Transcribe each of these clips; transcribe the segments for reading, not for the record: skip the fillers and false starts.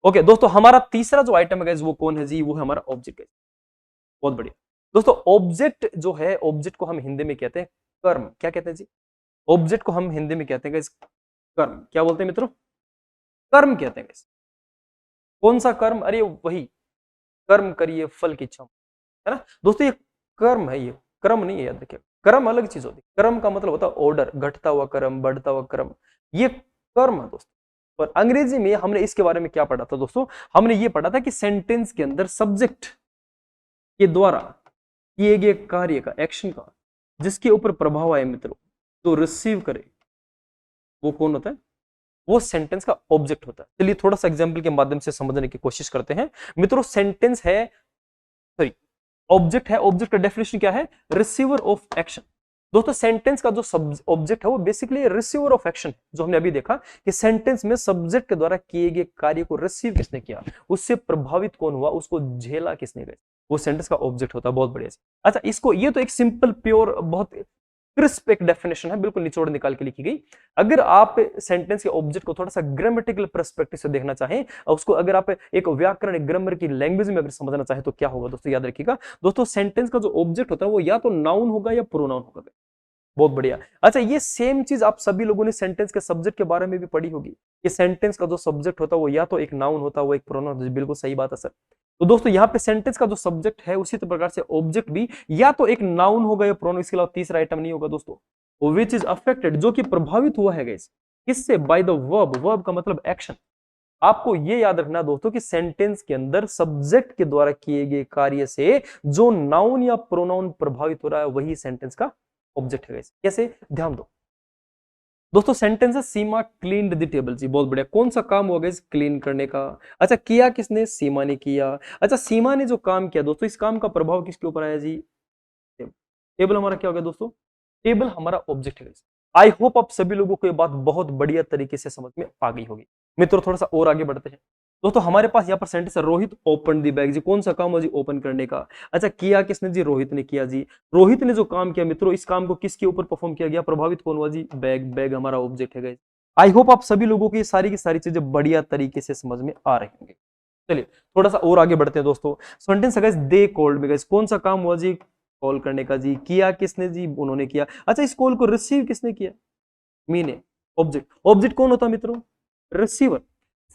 Okay दोस्तों, हमारा तीसरा जो आइटम है गाइस वो कौन है जी? वो है हमारा ऑब्जेक्ट। बहुत बढ़िया दोस्तों, ऑब्जेक्ट जो है, ऑब्जेक्ट को हम हिंदी में कहते हैं कर्म। क्या कहते हैं जी? ऑब्जेक्ट को हम हिंदी में कहते हैं गाइस कर्म। क्या बोलते हैं मित्रों? कर्म कहते हैं गाइस। कौन सा कर्म? अरे वही, कर्म करिए फल की इच्छा, है ना दोस्तों। ये कर्म है, ये क्रम नहीं है, याद रखिए। कर्म अलग चीज होती है। कर्म का मतलब होता है ऑर्डर, घटता हुआ क्रम, बढ़ता हुआ क्रम, ये कर्म है दोस्तों। और अंग्रेजी में हमने इसके बारे में क्या पढ़ा था दोस्तों? हमने ये पढ़ा था कि सेंटेंस के अंदर सब्जेक्ट के द्वारा किए गए कार्य का, एक्शन का, जिसके ऊपर प्रभाव आए मित्रों, तो रिसीव करे, वो कौन होता है? वो सेंटेंस का ऑब्जेक्ट होता है। चलिए थोड़ा सा एग्जाम्पल के माध्यम से समझने की कोशिश करते हैं मित्रों। सेंटेंस है, सॉरी, ऑब्जेक्ट है। ऑब्जेक्ट का डेफिनेशन क्या है? Receiver of action. दोस्तों सेंटेंस का जो ऑब्जेक्ट है वो बेसिकली रिसीवर ऑफ एक्शन, जो हमने अभी देखा कि सेंटेंस में सब्जेक्ट के द्वारा किए गए कार्य को रिसीव किसने किया, उससे प्रभावित कौन हुआ, उसको झेला किसने गया, वो सेंटेंस का ऑब्जेक्ट होता है। बहुत बढ़िया। अच्छा, इसको, ये तो एक सिंपल प्योर बहुत क्रिस्प एक डेफिनेशन है, बिल्कुल निचोड़ निकाल के लिखी गई। अगर आप सेंटेंस के ऑब्जेक्ट को थोड़ा सा ग्रामेटिकल पर्सपेक्टिव से देखना चाहें, उसको अगर आप एक व्याकरण, एक ग्रामर की लैंग्वेज में अगर समझना चाहें, तो क्या होगा दोस्तों? याद रखिएगा दोस्तों, सेंटेंस का जो ऑब्जेक्ट होता है वो या तो नाउन होगा या प्रोनाउन होगा। बहुत बढ़िया। अच्छा, ये सेम चीज आप सभी लोगों ने सेंटेंस के सब्जेक्ट के बारे में भी पढ़ी होगी कि सेंटेंस का जो सब्जेक्ट होता है वो या तो एक नाउन होता है, वो एक प्रोनाउन होता है। बिल्कुल सही बात है सर। तो दोस्तों यहाँ पे सेंटेंस का जो सब्जेक्ट है, उसी प्रकार से ऑब्जेक्ट भी या तो एक नाउन होगा या प्रोनाउन, इसके अलावा तीसरा आइटम नहीं होगा दोस्तों। विच इज अफेक्टेड, जो कि प्रभावित हुआ है गाइस, किससे? By the verb. वर्ब का मतलब एक्शन। आपको ये याद रखना दोस्तों कि सेंटेंस के अंदर सब्जेक्ट के द्वारा किए गए कार्य से जो नाउन या प्रोनाउन प्रभावित हो रहा है, वही सेंटेंस का ऑब्जेक्ट है गाइस। कैसे? ध्यान दो दोस्तों। सेंटेंस है, सीमा क्लीन्ड द टेबल जी। बहुत बढ़िया। कौन सा काम हुआ गाइस? क्लीन करने का। अच्छा, किया किसने? सीमा ने किया। अच्छा, सीमा ने जो काम किया दोस्तों, इस काम का प्रभाव किसके ऊपर आया जी? टेबल हमारा क्या हो गया दोस्तों? टेबल हमारा ऑब्जेक्ट है। आई होप आप सभी लोगों को ये बात बहुत बढ़िया तरीके से समझ में आ गई होगी। मित्रों थोड़ा सा और आगे बढ़ते हैं दोस्तों। हमारे पास यहाँ पर सेंटेंस है, रोहित ओपन दी बैग जी। कौन सा काम है जी? ओपन करने का। अच्छा, किया किसने जी? रोहित ने किया जी। रोहित ने जो काम किया मित्रों, इस काम को किसके ऊपर परफॉर्म किया गया? प्रभावित कौन हुआ जी? बैग। बैग हमारा ऑब्जेक्ट है गाइस। आई होप आप सभी लोगों की सारी की सारी चीजें बढ़िया तरीके से समझ में आ रही होंगी। चलिए थोड़ा सा और आगे बढ़ते हैं दोस्तों। सेंटेंस है guys, they called me guys. कौन सा काम हुआ जी? कॉल करने का जी। किया किसने जी? उन्होंने किया। अच्छा, इस कॉल को रिसीव किसने किया? मी ने। ऑब्जेक्ट। ऑब्जेक्ट कौन होता है मित्रों? रिसीवर।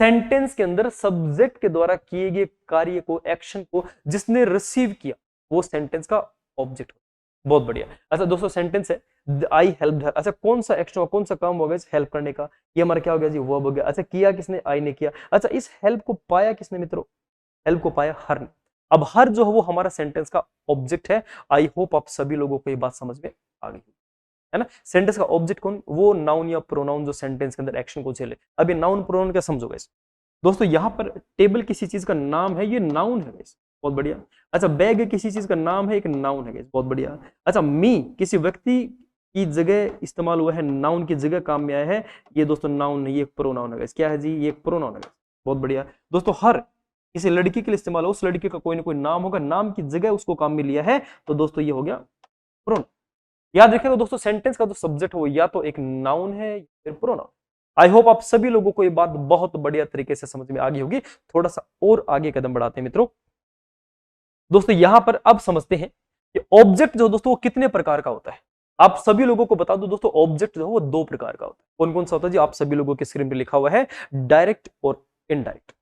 सेंटेंस के अंदर सब्जेक्ट के द्वारा किए गए कार्य को, एक्शन को जिसने रिसीव किया, वो सेंटेंस का ऑब्जेक्ट होता है। बहुत बढ़िया। अच्छा दोस्तों, सेंटेंस है, आई हेल्प हर। अच्छा, कौन सा एक्शन, कौन सा काम हो गया? हेल्प करने का। ये हमारा क्या हो गया जी? वर्ब हो गया। अच्छा, किया किसने? आई ने किया। अच्छा, इस हेल्प को पाया किसने मित्रों? हेल्प को पाया हर ने। अब हर जो है वो हमारा सेंटेंस का ऑब्जेक्ट है। आई होप आप सभी लोगों को ये बात समझ में आ गई है ना। सेंटेंस का ऑब्जेक्ट कौन? वो नाउन या प्रोनाउन जो सेंटेंस के अंदर एक्शन को झेले। अभी नाउन प्रोनाउन क्या समझोगे दोस्तों? यहां पर टेबल किसी चीज का नाम है, ये नाउन है गाइस। बहुत बढ़िया। अच्छा, बैग किसी चीज का नाम है, एक नाउन है गाइस। बहुत बढ़िया। अच्छा, मी किसी व्यक्ति की जगह इस्तेमाल हुआ है, नाउन की जगह काम में आया है, ये दोस्तों नाउन नहीं, ये एक प्रोनाउन है गाइस। क्या है जी? ये एक प्रोनाउन है गाइस। बहुत बढ़िया दोस्तों। हर किसी लड़की के लिए इस्तेमाल हो, उस लड़की का कोई ना कोई नाम होगा, नाम की जगह उसको काम में लिया है, तो दोस्तों ये हो गया प्रोनाउन। याद रखिएगा दोस्तों, सेंटेंस का जो सब्जेक्ट है वो या तो एक नाउन है या फिर प्रोनाउन। आई होप आप सभी लोगों को ये बात बहुत बढ़िया तरीके से समझ में आ गई होगी। थोड़ा सा और आगे कदम बढ़ाते हैं मित्रों। दोस्तों यहां पर अब समझते हैं कि ऑब्जेक्ट जो दोस्तों वो कितने प्रकार का होता है। आप सभी लोगों को बता दो दोस्तों, ऑब्जेक्ट जो है वो दो प्रकार का होता है। कौन कौन सा होता है जी? आप सभी लोगों के स्क्रीन पे लिखा हुआ है, डायरेक्ट और इनडायरेक्ट।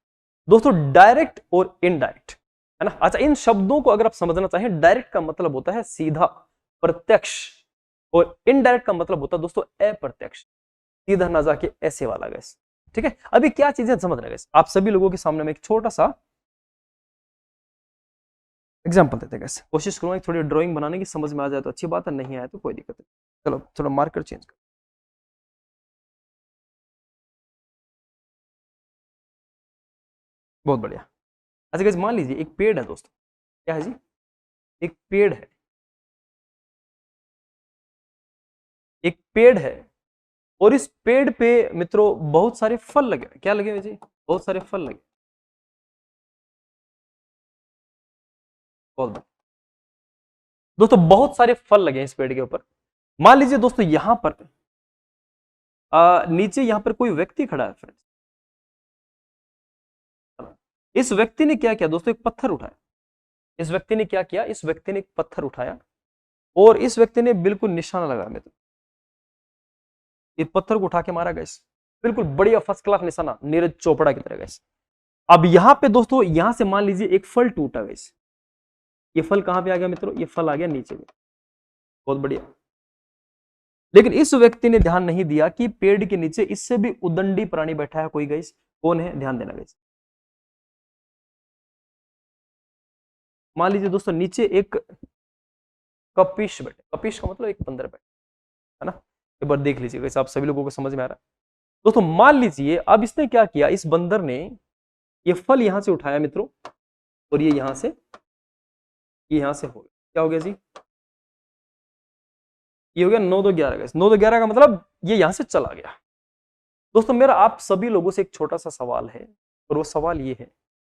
दोस्तों डायरेक्ट और इनडायरेक्ट, है ना। अच्छा, इन शब्दों को अगर आप समझना चाहें, डायरेक्ट का मतलब होता है सीधा, प्रत्यक्ष, और इनडायरेक्ट का मतलब होता है दोस्तों अप्रत्यक्ष, सीधा ना जाके ऐसे वाला गैस। ठीक है, अभी क्या चीजें समझ रहे गैस, आप सभी लोगों के सामने में एक छोटा सा एग्जाम्पल देते गैस। कोशिश करूंगा थोड़ी ड्राइंग बनाने की, समझ में आ जाए तो अच्छी बात है, नहीं आए तो कोई दिक्कत नहीं। चलो थोड़ा मार्कर चेंज कर। बहुत बढ़िया। अच्छा गैस, मान लीजिए एक पेड़ है दोस्तों। क्या है जी? एक पेड़ है। एक पेड़ है, और इस पेड़ पे मित्रों बहुत सारे फल लगे। क्या लगे हुए जी? बहुत सारे फल लगे। बहुत बढ़िया। दोस्तों बहुत सारे फल लगे हैं इस पेड़ के ऊपर। मान लीजिए दोस्तों यहां पर नीचे यहां पर कोई व्यक्ति खड़ा है फ्रेंड्स। इस व्यक्ति ने क्या किया दोस्तों, एक पत्थर उठाया। इस व्यक्ति ने क्या किया, इस व्यक्ति ने एक पत्थर उठाया और इस व्यक्ति ने बिल्कुल निशाना लगाया मित्र, इस पत्थर को उठा के मारा गैस, बिल्कुल बढ़िया फर्स्ट क्लास निशाना, नीरज चोपड़ा की तरह गैस। अब यहां पे दोस्तों, यहां से मान लीजिए एक फल टूटा गैस, ये फल कहां पे आ गया मित्रों, ये फल आ गया नीचे में, बहुत बढ़िया। लेकिन इस व्यक्ति ने ध्यान नहीं दिया कि पेड़ के नीचे इससे भी उदंडी प्राणी बैठा है कोई गैस, कौन है, ध्यान देना गैस। मान लीजिए दोस्तों नीचे एक कपिश बैठे, कपिश का मतलब एक बंदर बैठे, है ना, एक बार देख लीजिए गैस, आप सभी लोगों को समझ में आ रहा है दोस्तों। मान लीजिए अब इसने क्या किया, इस बंदर ने ये फल यहां से उठाया मित्रों, और ये यहां से हो गया, क्या हो गया जी, ये हो गया 9 2 11 गैस। 9 2 11 का मतलब ये यहां से चला गया। दोस्तों मेरा आप सभी लोगों से एक छोटा सा सवाल है, और वो सवाल ये है,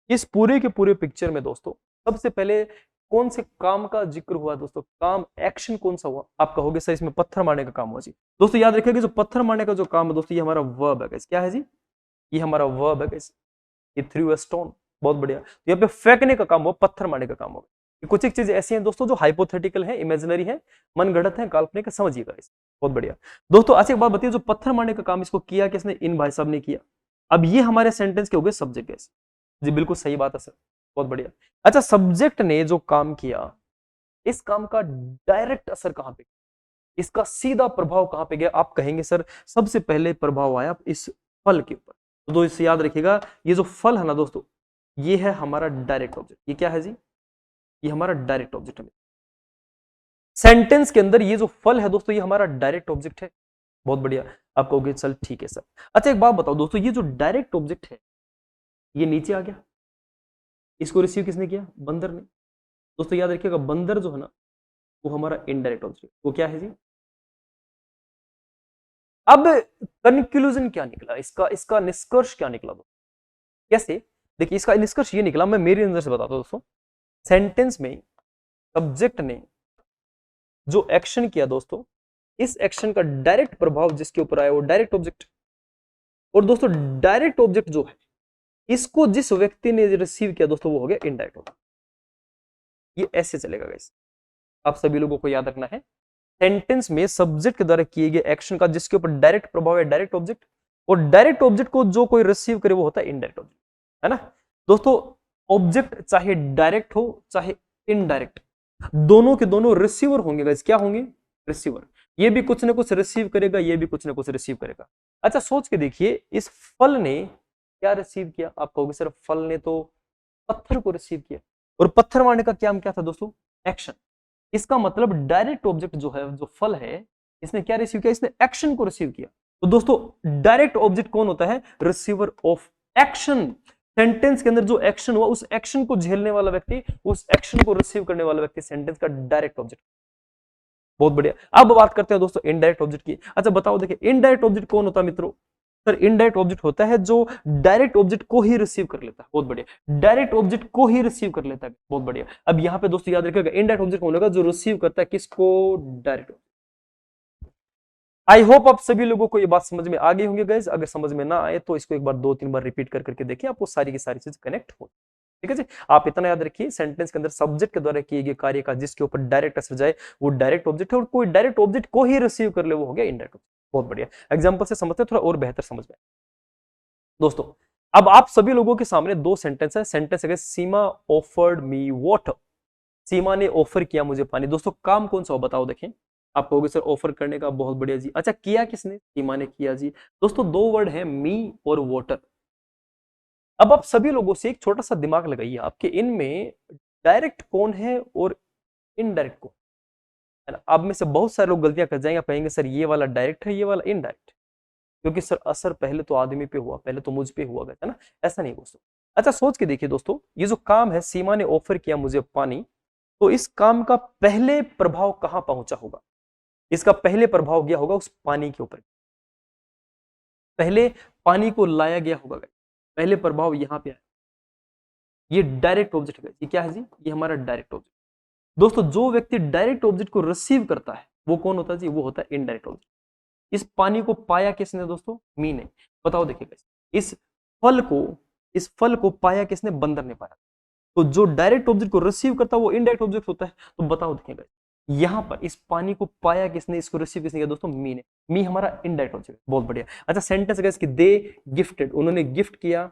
इस पूरे के पूरे पिक्चर में दोस्तों सबसे पहले कौन से काम का जिक्र हुआ दोस्तों, काम एक्शन कौन सा हुआ, आप कहोगे सर इसमें पत्थर मारने का काम हुआ जी। दोस्तों याद रखिएगा जो पत्थर मारने का जो काम है दोस्तों, ये हमारा वर्ब है, क्या है जी, ये हमारा वर्ब है, ये थ्रू अ स्टोन, बहुत बढ़िया। तो यहाँ पे फेंकने का काम हुआ, पत्थर मारने का काम होगा। कुछ एक चीजें ऐसी हैं दोस्तों जो हाइपोथेटिकल है, इमेजिनरी है, मनगढ़ंत है, काल्पनिक है, समझिएगा इसे, बहुत बढ़िया। दोस्तों अच्छा एक बात बताइए, जो पत्थर मारने का काम इसको किया किसने, इन भाई साहब ने किया। अब ये हमारे सेंटेंस के हो गए सब्जेक्ट है जी, बिल्कुल सही बात है सर, बहुत बढ़िया। अच्छा सब्जेक्ट ने जो काम किया, इस काम का डायरेक्ट असर कहां पे, इसका सीधा प्रभाव कहां पे गया, आप कहेंगे सर सबसे पहले प्रभाव आया इस फल के ऊपर। तो दोस्तों इससे याद रखिएगा, ये जो फल है ना दोस्तों, ये है हमारा डायरेक्ट ऑब्जेक्ट। ये क्या है जी, ये हमारा डायरेक्ट ऑब्जेक्ट है। सेंटेंस के अंदर ये जो फल है दोस्तों, ये हमारा डायरेक्ट ऑब्जेक्ट है, बहुत बढ़िया। आप कहोगे चल ठीक है सर। अच्छा एक बात बताओ दोस्तों, ये जो डायरेक्ट ऑब्जेक्ट है ये नीचे आ गया, इसको रिसीव किसने किया, बंदर ने। दोस्तों याद रखिएगा बंदर जो है ना, वो हमारा इनडायरेक्ट ऑब्जेक्ट, वो क्या है जी। अब कंक्लूजन क्या निकला इसका, इसका निष्कर्ष क्या निकला दोस्तों, कैसे, देखिए इसका निष्कर्ष ये निकला, मैं मेरी नजर से बताता हूं दोस्तों। सेंटेंस में सब्जेक्ट ने जो एक्शन किया दोस्तों, इस एक्शन का डायरेक्ट प्रभाव जिसके ऊपर आया वो डायरेक्ट ऑब्जेक्ट। और दोस्तों डायरेक्ट ऑब्जेक्ट जो है, इसको जिस व्यक्ति ने रिसीव किया दोस्तों, वो हो गया इनडायरेक्ट ऑब्जेक्ट। ये ऐसे चलेगा गाइस, आप सभी लोगों को याद रखना है। सेंटेंस में सब्जेक्ट के द्वारा किए गए एक्शन का जिसके ऊपर डायरेक्ट प्रभाव है डायरेक्ट ऑब्जेक्ट, और डायरेक्ट ऑब्जेक्ट को जो कोई रिसीव करे वो होता है इनडायरेक्ट ऑब्जेक्ट, है ना दोस्तों। ऑब्जेक्ट चाहे डायरेक्ट हो चाहे इनडायरेक्ट, दोनों के दोनों रिसीवर होंगे गाइस, क्या होंगे, रिसीवर। ये भी कुछ ना कुछ रिसीव करेगा, ये भी कुछ ना कुछ रिसीव करेगा। अच्छा सोच के देखिए, इस फल ने क्या रिसीव किया, आप कहोगे सर फल ने तो पत्थर को रिसीव किया, और पत्थर मारने का क्या था दोस्तों, एक्शन। इसका मतलब डायरेक्ट ऑब्जेक्ट जो है, जो फल है, इसने क्या रिसीव किया, इसने एक्शन को रिसीव किया। तो दोस्तों डायरेक्ट ऑब्जेक्ट कौन होता है, रिसीवर ऑफ एक्शन। सेंटेंस के अंदर जो एक्शन हुआ, उस एक्शन को झेलने वाला व्यक्ति, उस एक्शन को रिसीव करने वाला व्यक्ति सेंटेंस का डायरेक्ट ऑब्जेक्ट। बहुत बढ़िया। अब बात करते हैं दोस्तों इनडायरेक्ट ऑब्जेक्ट की। अच्छा बताओ, देखिए इनडायरेक्ट ऑब्जेक्ट कौन होता है मित्रों, सर इनडायरेक्ट ऑब्जेक्ट होता है जो डायरेक्ट ऑब्जेक्ट को ही रिसीव कर लेता है, बहुत बढ़िया, डायरेक्ट ऑब्जेक्ट को ही रिसीव कर लेता है, बहुत बढ़िया। अब यहां पे दोस्तों याद रखिएगा इनडायरेक्ट ऑब्जेक्ट कौन होगा, जो रिसीव करता है किसको, डायरेक्ट। आई होप आप सभी लोगों को ये बात समझ में आ गई होंगे गाइस, अगर समझ में ना आए तो इसको एक बार 2 3 बार रिपीट कर करके देखिए, आपको सारी की सारी चीज कनेक्ट हो। ठीक है जी, आप इतना याद रखिए, सेंटेंस के अंदर सब्जेक्ट के द्वारा किए गए कार्य का जिसके ऊपर डायरेक्ट असर जाए वो डायरेक्ट ऑब्जेक्ट है, और कोई डायरेक्ट ऑब्जेक्ट को ही रिसीव कर ले वो हो गया इनडायरेक्ट ऑब्जेक्ट। बहुत बढ़िया, एग्जांपल से समझते हैं, थोड़ा और बेहतर समझ में दोस्तों। अब आप सभी लोगों के सामने 2 सेंटेंस है। सेंटेंस है सीमा ऑफर्ड मी वाटर, सीमा ने ऑफर किया मुझे पानी। दोस्तों काम कौन सा हो बताओ, देखें। आप कहोगे सर ऑफर करने का, बहुत बढ़िया जी। अच्छा किया किसने, सीमा ने किया जी। दोस्तों 2 वर्ड है मी और वाटर। अब आप सभी लोगों से एक छोटा सा दिमाग लगाइए, आपके इनमें डायरेक्ट कौन है और इनडायरेक्ट कौन है ना। आप में से बहुत सारे लोग गलतियां कर जाएंगे, कहेंगे सर ये वाला डायरेक्ट है, ये वाला इनडायरेक्ट, क्योंकि सर असर पहले तो आदमी पे हुआ, पहले तो मुझ पे हुआ गया है ना, ऐसा नहीं दोस्तों। अच्छा सोच के देखिए दोस्तों, ये जो काम है, सीमा ने ऑफर किया मुझे पानी, तो इस काम का पहले प्रभाव कहां पहुंचा होगा, इसका पहले प्रभाव गया होगा उस पानी के ऊपर, पहले पानी को लाया गया होगा, पहले प्रभाव यहां पे आया। ये डायरेक्ट ऑब्जेक्ट है, ये क्या है जी, ये हमारा डायरेक्ट ऑब्जेक्ट। दोस्तों जो व्यक्ति डायरेक्ट ऑब्जेक्ट को रिसीव करता है वो कौन होता है जी, वो होता है इनडायरेक्ट ऑब्जेक्ट। इस पानी को पाया किसने दोस्तों, मी ने। बताओ देखिए इस फल को इस फल को पाया किसने? बंदर ने पाया। तो जो डायरेक्ट ऑब्जेक्ट को रिसीव करता है वो इनडायरेक्ट ऑब्जेक्ट होता है। तो बताओ देखेंगे यहां पर इस पानी को पाया किसने, इसको रिसीव किसने किया दोस्तों? मी ने। मी हमारा इनडायरेक्ट ऑब्जेक्ट। बहुत बढ़िया। अच्छा सेंटेंस है कि दे गिफ्टेड, उन्होंने गिफ्ट किया।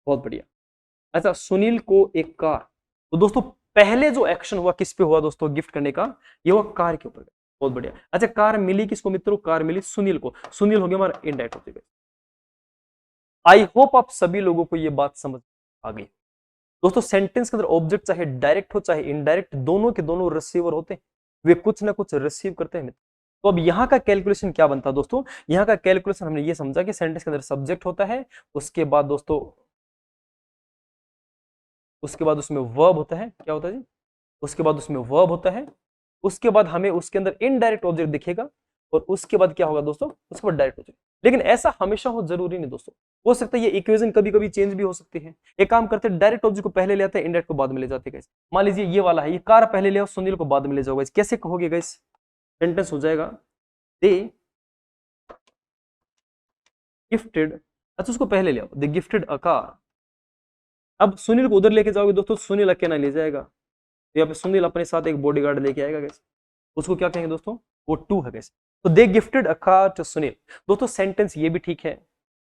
बहुत बढ़िया। अच्छा सुनील को एक कार। तो दोस्तों पहले जो एक्शन हुआ किस पे हुआ दोस्तों? गिफ्ट करने का। ये हुआ कार के ऊपर। बहुत बढ़िया। अच्छा कार मिली किसको मित्रों? कार मिली सुनील को। सुनील हो गया हमारा इनडायरेक्ट ऑब्जेक्ट। आई होप आप सभी लोगों को ये बात समझ आ गई। दोस्तों सेंटेंस के अंदर ऑब्जेक्ट चाहे डायरेक्ट हो चाहे इनडायरेक्ट, दोनों के दोनों रिसीवर होते हैं, वे कुछ ना कुछ रिसीव करते हैं। तो अब यहाँ का कैलकुलेशन क्या बनता है दोस्तों? यहाँ का कैलकुलेशन हमने ये समझा कि सेंटेंस के अंदर सब्जेक्ट होता है, उसके बाद दोस्तों उसके बाद उसमें वर्ब होता है। क्या होता है जी? उसके बाद उसमें वर्ब होता है, उसके बाद हमें उसके अंदर इनडायरेक्ट ऑब्जेक्ट दिखेगा, और उसके बाद क्या होगा दोस्तों? उसके बाद डायरेक्ट ऑब्जेक्ट। लेकिन ऐसा हमेशा हो जरूरी नहीं दोस्तों, हो सकता है ये इक्वेशन कभी कभी चेंज भी हो सकती है। एक काम करते हैं, डायरेक्ट ऑब्जेक्ट को पहले ले आते हैं, इनडायरेक्ट को बाद में ले जाते हैं। मान लीजिए ये वाला है, ये कार पहले ले आओ, सुनील को बाद में ले जाओगे। कैसे कहोगे गाइस? सेंटेंस हो जाएगा दे गिफ्टेड। अच्छा उसको पहले ले आओ, दे गिफ्टेड अ कार। अब सुनील को उधर लेके जाओगे दोस्तों, सुनील अकेला ले जाएगा। यहाँ पे सुनील अपने साथ एक बॉडीगार्ड लेके आएगा गाइस, उसको क्या कहेंगे दोस्तों? वो टू है गाइस। तो they gifted a car to Sunil. दोस्तों सेंटेंस ये भी ठीक है,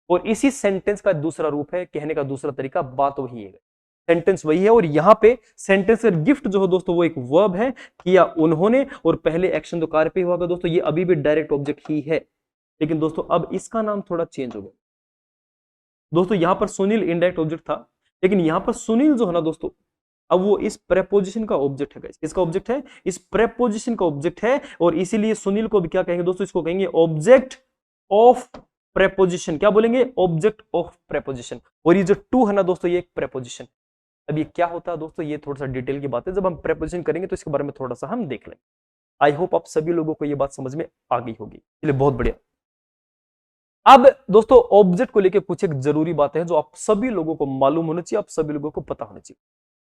और इसी सेंटेंस का दूसरा रूप है, कहने का दूसरा तरीका, बात वही है, सेंटेंस वही है। और यहाँ पे सेंटेंस का गिफ्ट जो है दोस्तों वो एक वर्ब है, किया उन्होंने, और पहले एक्शन तो कार पे हुआ दोस्तों, ये अभी भी डायरेक्ट ऑब्जेक्ट ही है। लेकिन दोस्तों अब इसका नाम थोड़ा चेंज हो गया दोस्तों। यहां पर सुनील इनडायरेक्ट ऑब्जेक्ट था, लेकिन यहां पर सुनील जो है ना दोस्तों, अब वो इस प्रेपोजिशन का ऑब्जेक्ट है। किसका ऑब्जेक्ट है? इस प्रेपोजिशन का ऑब्जेक्ट है, और इसीलिए सुनील को भी क्या कहेंगे दोस्तों? इसको कहेंगे ऑब्जेक्ट ऑफ प्रेपोजिशन। क्या बोलेंगे? Object of preposition. और ये जो टू है ना दोस्तों, ये एक प्रेपोजिशन। अब ये क्या होता है दोस्तों? ये थोड़ा सा डिटेल की बात है, जब हम प्रेपोजिशन करेंगे तो इसके बारे में थोड़ा सा हम देख लेंगे। आई होप आप सभी लोगों को ये बात समझ में आ गई होगी। चलिए बहुत बढ़िया। अब दोस्तों ऑब्जेक्ट को लेकर कुछ एक जरूरी बातें हैं जो आप सभी लोगों को मालूम होना चाहिए, आप सभी लोगों को पता होना चाहिए।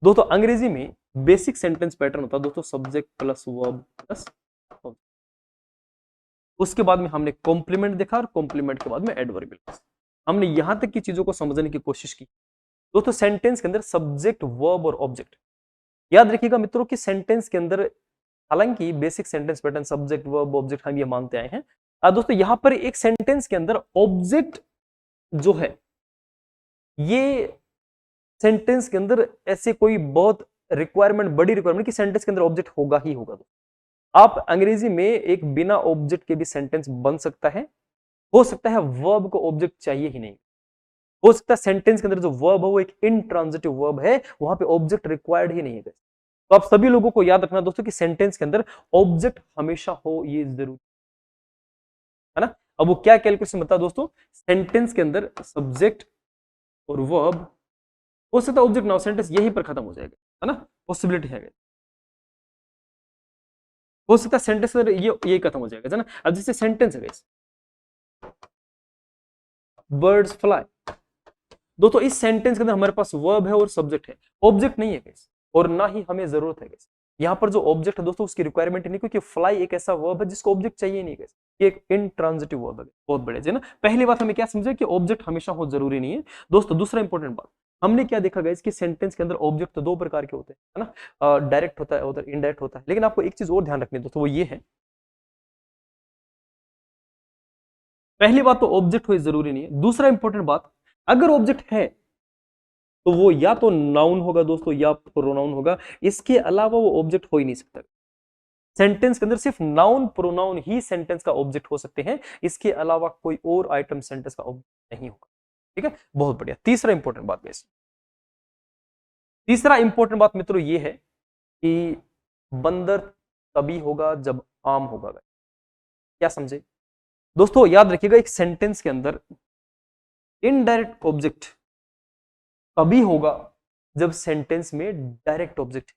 दोस्तों अंग्रेजी में बेसिक सेंटेंस पैटर्न होता है दोस्तों, subject plus verb plus object. उसके बाद में हमने कॉम्प्लीमेंट देखा, और कॉम्प्लीमेंट के बाद में एडवर्बियल। हमने यहां तक की चीजों को समझने की कोशिश की। दोस्तों सेंटेंस के अंदर सब्जेक्ट वर्ब और ऑब्जेक्ट, याद रखिएगा मित्रों कि सेंटेंस के अंदर, हालांकि basic sentence pattern subject verb object हम ये मानते आए हैं, दोस्तों यहां पर एक सेंटेंस के अंदर ऑब्जेक्ट जो है, ये सेंटेंस के अंदर ऐसे कोई बहुत रिक्वायरमेंट, बड़ी रिक्वायरमेंट कि सेंटेंस के अंदर ऑब्जेक्ट होगा ही होगा। आप अंग्रेजी में एक बिना ऑब्जेक्ट के भी सेंटेंस बन सकता है, हो सकता है वर्ब को ऑब्जेक्ट चाहिए ही नहीं, हो सकता है सेंटेंस के अंदर जो वर्ब है वो एक इंट्रांजिटिव वर्ब है, वहां पे ऑब्जेक्ट रिक्वायर्ड ही नहीं है। तो आप सभी लोगों को याद रखना दोस्तों कि सेंटेंस के अंदर ऑब्जेक्ट हमेशा हो, ये जरूरी है ना। अब वो क्या कैलकुलेशन बता दोस्तों? सेंटेंस के अंदर सब्जेक्ट और वर्ब, हो सकता है ऑब्जेक्ट ना हो, सेंटेंस यहीं पर खत्म हो जाएगा, है ना, पॉसिबिलिटी है। हो सकता है सेंटेंस ये खत्म हो जाएगा, है ना। अब जैसे सेंटेंस है बर्ड्स फ्लाई, दोस्तों इस सेंटेंस के अंदर हमारे पास वर्ब है और सब्जेक्ट है, ऑब्जेक्ट नहीं है गाइस, और ना ही हमें जरूरत है गाइस। यहाँ पर जो ऑब्जेक्ट है दोस्तों उसकी रिक्वायरमेंट नहीं, क्योंकि फ्लाई एक ऐसा वर्ब है जिसको ऑब्जेक्ट चाहिए नहीं गाइस, ये एक इंट्रांजिटिव वर्ब है। बहुत बढ़िया जी ना। पहली बात हमें क्या समझे कि ऑब्जेक्ट हमेशा हो जरूरी नहीं है दोस्तों। दूसरा इंपॉर्टेंट बात हमने क्या देखा गाइस कि सेंटेंस के अंदर ऑब्जेक्ट तो दो प्रकार के होते हैं, है ना, डायरेक्ट होता है उधर इनडायरेक्ट होता है। लेकिन आपको एक चीज और ध्यान रखनी है दोस्तों, वो ये है, पहली बात तो ऑब्जेक्ट हो जरूरी नहीं है। दूसरा इंपॉर्टेंट बात, अगर ऑब्जेक्ट है तो वो या तो नाउन होगा दोस्तों या प्रोनाउन होगा, इसके अलावा वो ऑब्जेक्ट हो ही नहीं सकता। सेंटेंस के अंदर सिर्फ नाउन प्रोनाउन ही सेंटेंस का ऑब्जेक्ट हो सकते हैं, इसके अलावा कोई और आइटम सेंटेंस का ऑब्जेक्ट नहीं होगा। ठीक है, बहुत बढ़िया। तीसरा इंपॉर्टेंट बात वैसे, तीसरा इंपॉर्टेंट बात मित्रों ये है कि बंदर तभी होगा जब आम होगा। क्या समझे दोस्तों? याद रखिएगा एक सेंटेंस के अंदर इनडायरेक्ट ऑब्जेक्ट तभी होगा जब सेंटेंस में डायरेक्ट ऑब्जेक्ट।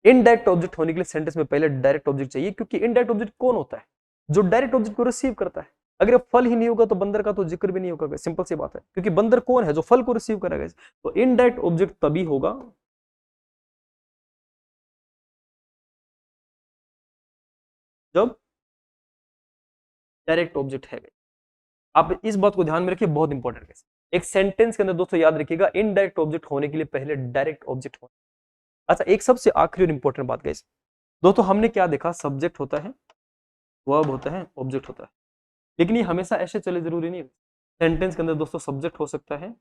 इनडायरेक्ट ऑब्जेक्ट होने के लिए सेंटेंस में पहले डायरेक्ट ऑब्जेक्ट चाहिए, क्योंकि इनडायरेक्ट ऑब्जेक्ट कौन होता है? जो डायरेक्ट ऑब्जेक्ट को रिसीव करता है। अगर फल ही नहीं होगा तो बंदर का तो जिक्र भी नहीं होगा, सिंपल सी बात है, क्योंकि बंदर कौन है? जो फल को रिसीव करेगा। तो इनडायरेक्ट ऑब्जेक्ट तभी होगा जब डायरेक्ट ऑब्जेक्ट है। आप इस बात को ध्यान में रखिए, बहुत इंपॉर्टेंट है। एक सेंटेंस के अंदर दोस्तों याद रखिएगा इनडायरेक्ट ऑब्जेक्ट होने के लिए पहले डायरेक्ट ऑब्जेक्ट होना। अच्छा, एक सबसे आखिरी और इंपॉर्टेंट बात गाइस, दोस्तों हमने क्या देखा, सब्जेक्ट होता है, वर्ब होता है, ऑब्जेक्ट होता है, लेकिन ये हमेशा ऐसे चले जरूरी नहीं है। सेंटेंस के अंदर दोस्तों सब्जेक्ट हो सकता है,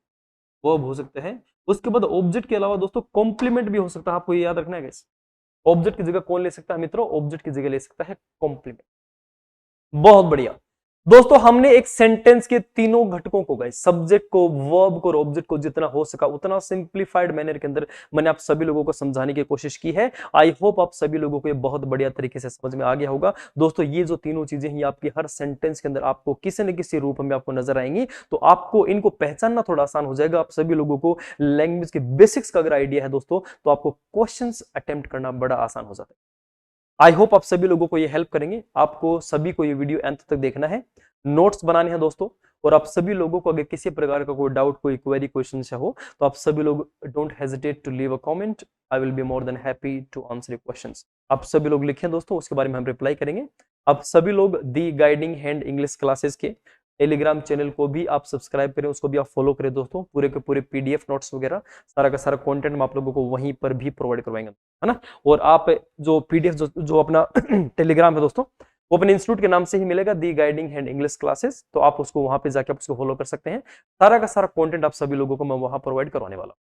वर्ब हो सकता है, उसके बाद ऑब्जेक्ट के अलावा दोस्तों कॉम्प्लीमेंट भी हो सकता है। आपको ये याद रखना है गाइस, ऑब्जेक्ट की जगह कौन ले सकता है मित्रों, ऑब्जेक्ट की जगह ले सकता है कॉम्प्लीमेंट। बहुत बढ़िया दोस्तों, हमने एक सेंटेंस के तीनों घटकों को गाइस, सब्जेक्ट को, वर्ब को और ऑब्जेक्ट को जितना हो सका उतना सिंप्लीफाइड मैनर के अंदर मैंने आप सभी लोगों को समझाने की कोशिश की है। आई होप आप सभी लोगों को ये बहुत बढ़िया तरीके से समझ में आ गया होगा। दोस्तों ये जो तीनों चीजें हैं, आपकी हर सेंटेंस के अंदर आपको किसी न किसी रूप में आपको नजर आएंगी, तो आपको इनको पहचानना थोड़ा आसान हो जाएगा। आप सभी लोगों को लैंग्वेज के बेसिक्स का अगर आइडिया है दोस्तों, तो आपको क्वेश्चन अटेम्प्ट करना बड़ा आसान हो जाता है। आई होप आप सभी लोगों को ये हेल्प करेंगे। आपको सभी को ये वीडियो अंत तक देखना है, नोट्स बनाने हैं दोस्तों, और आप सभी लोगों को अगर किसी प्रकार का कोई डाउट, कोई क्वेरी, क्वेश्चन हो, तो आप सभी लोग don't hesitate to leave a comment. I will be more than happy to answer your questions. आप सभी लोग लिखें दोस्तों, उसके बारे में हम रिप्लाई करेंगे। आप सभी लोग दी गाइडिंग हैंड इंग्लिश क्लासेस के टेलीग्राम चैनल को भी आप सब्सक्राइब करें, उसको भी आप फॉलो करें दोस्तों। पूरे के पूरे पीडीएफ नोट्स वगैरह सारा का सारा कंटेंट हम आप लोगों को वहीं पर भी प्रोवाइड करवाएंगे, है ना। और आप जो पीडीएफ जो अपना टेलीग्राम है दोस्तों, वो अपने इंस्टीट्यूट के नाम से ही मिलेगा, दी गाइडिंग हैंड इंग्लिश क्लासेस। तो आप उसको वहां पे जाके आप उसको फॉलो कर सकते हैं। सारा का सारा कंटेंट आप सभी लोगों को मैं वहां प्रोवाइड करवाने वाला हूं।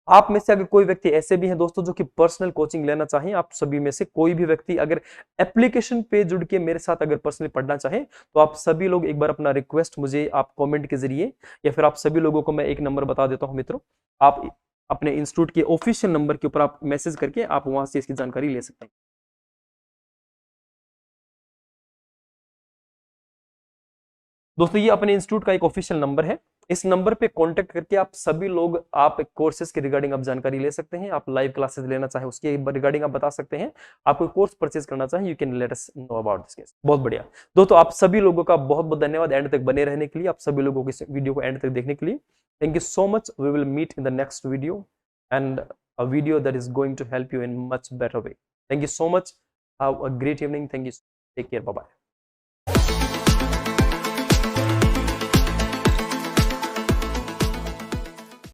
आप में से अगर कोई व्यक्ति ऐसे भी हैं दोस्तों जो कि पर्सनल कोचिंग लेना चाहें, आप सभी में से कोई भी व्यक्ति अगर एप्लीकेशन पे जुड़ के मेरे साथ अगर पर्सनली पढ़ना चाहे, तो आप सभी लोग एक बार अपना रिक्वेस्ट मुझे आप कमेंट के जरिए, या फिर आप सभी लोगों को मैं एक नंबर बता देता हूं मित्रों, आप अपने इंस्टीट्यूट के ऑफिशियल नंबर के ऊपर आप मैसेज करके आप वहां से इसकी जानकारी ले सकते हैं। दोस्तों ये अपने इंस्टीट्यूट का एक ऑफिशियल नंबर है, इस नंबर पे कांटेक्ट करके आप सभी लोग आप कोर्सेज के रिगार्डिंग आप जानकारी ले सकते हैं। आप लाइव क्लासेस लेना चाहें उसके रिगार्डिंग आप बता सकते हैं। आप कोई कोर्स परचेज करना चाहें, you can let us know about this case. बहुत बढ़िया दोस्तों, आप सभी लोगों का बहुत बहुत धन्यवाद एंड तक बने रहने के लिए, आप सभी लोगों को इस वीडियो को एंड तक देखने के लिए। Thank you so much. We will meet in the next video and a video that is going to help you in much better way. Thank you so much. Have a great evening. Thank you. Take care. Bye bye.